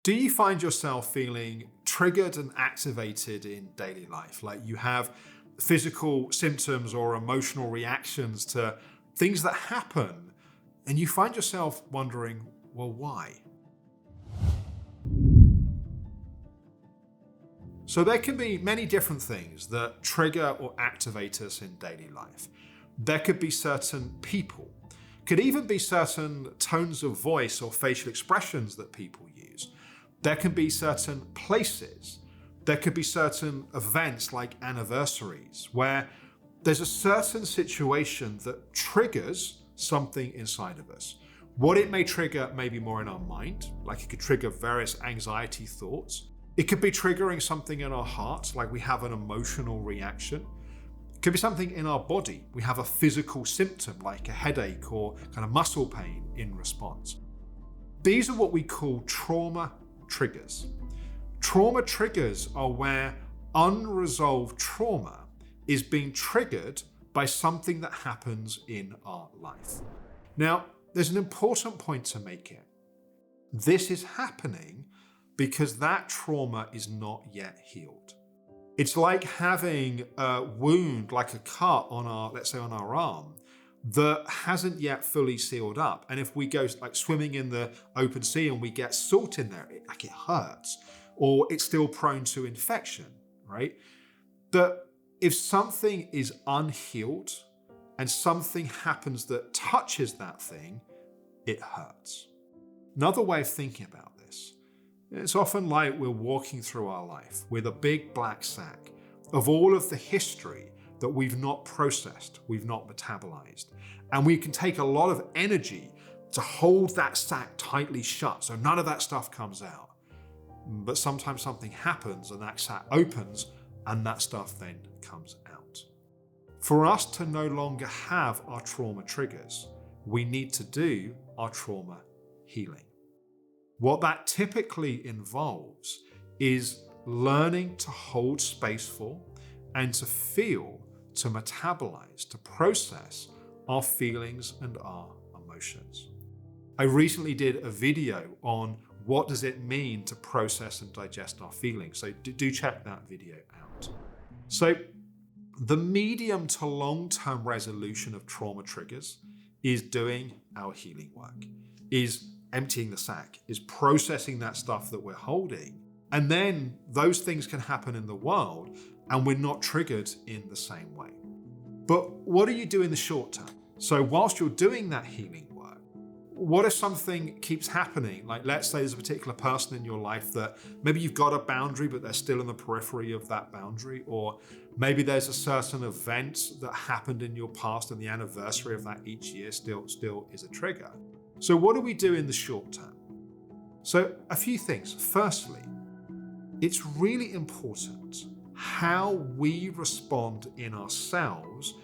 Do you find yourself feeling triggered and activated in daily life? Like you have physical symptoms or emotional reactions to things that happen, and you find yourself wondering, well, why? So there can be many different things that trigger or activate us in daily life. There could be certain people, could even be certain tones of voice or facial expressions that people use. There can be certain places. There could be certain events like anniversaries where there's a certain situation that triggers something inside of us. What it may trigger may be more in our mind, like it could trigger various anxiety thoughts. It could be triggering something in our heart, like we have an emotional reaction. It could be something in our body. We have a physical symptom like a headache or kind of muscle pain in response. These are what we call trauma triggers. Trauma triggers are where unresolved trauma is being triggered by something that happens in our life. Now, there's an important point to make here. This is happening because that trauma is not yet healed. It's like having a wound, like a cut on our, let's say on our arm, that hasn't yet fully sealed up. And if we go like swimming in the open sea and we get salt in there, it hurts, or it's still prone to infection, right? That if something is unhealed and something happens that touches that thing, it hurts. Another way of thinking about this, it's often like we're walking through our life with a big black sack of all of the history that we've not processed, we've not metabolized. And we can take a lot of energy to hold that sack tightly shut so none of that stuff comes out. But sometimes something happens and that sack opens and that stuff then comes out. For us to no longer have our trauma triggers, we need to do our trauma healing. What that typically involves is learning to hold space for and to feel, to metabolize, to process our feelings and our emotions. I recently did a video on what does it mean to process and digest our feelings. So do check that video out. So the medium to long-term resolution of trauma triggers is doing our healing work, is emptying the sack, is processing that stuff that we're holding. And then those things can happen in the world and we're not triggered in the same way. But what do you do in the short term? So whilst you're doing that healing work, what if something keeps happening? Like let's say there's a particular person in your life that maybe you've got a boundary, but they're still in the periphery of that boundary. Or maybe there's a certain event that happened in your past and the anniversary of that each year still is a trigger. So what do we do in the short term? So a few things. Firstly, it's really important how we respond in ourselves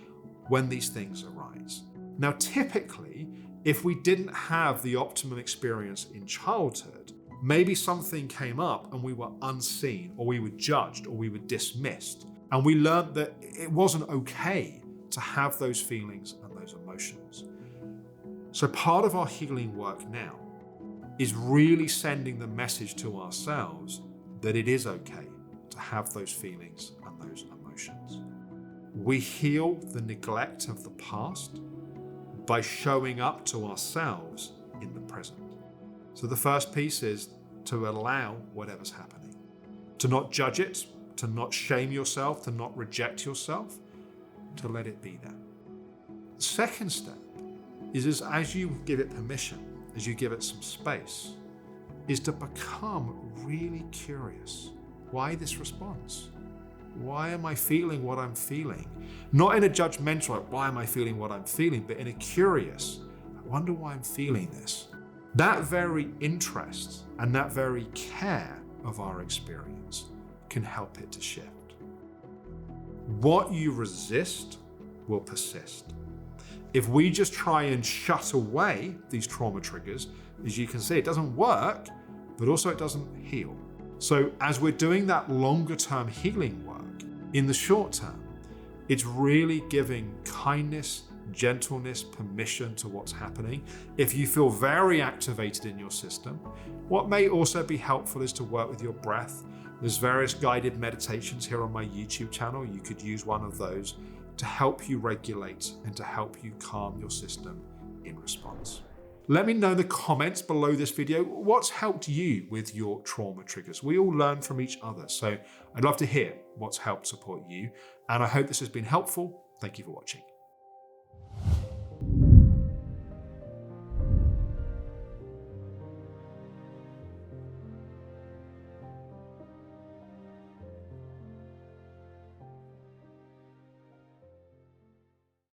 when these things arise. Now, typically, if we didn't have the optimum experience in childhood, maybe something came up and we were unseen, or we were judged, or we were dismissed. And we learned that it wasn't okay to have those feelings and those emotions. So part of our healing work now is really sending the message to ourselves that it is okay to have those feelings and those emotions. We heal the neglect of the past by showing up to ourselves in the present. So the first piece is to allow whatever's happening, to not judge it, to not shame yourself, to not reject yourself, to let it be there. The second step is as you give it permission, as you give it some space, is to become really curious. Why this response? Why am I feeling what I'm feeling? Not in a judgmental, like, why am I feeling what I'm feeling, but in a curious, I wonder why I'm feeling this. That very interest and that very care of our experience can help it to shift. What you resist will persist. If we just try and shut away these trauma triggers, as you can see, it doesn't work, but also it doesn't heal. So as we're doing that longer term healing work, in the short term, it's really giving kindness gentleness, permission to what's happening. If you feel very activated in your system, what may also be helpful is to work with your breath. There's various guided meditations here on my YouTube channel. You could use one of those to help you regulate and to help you calm your system in response. Let me know in the comments below this video what's helped you with your trauma triggers. We all learn from each other, so I'd love to hear what's helped support you. And I hope this has been helpful. Thank you for watching.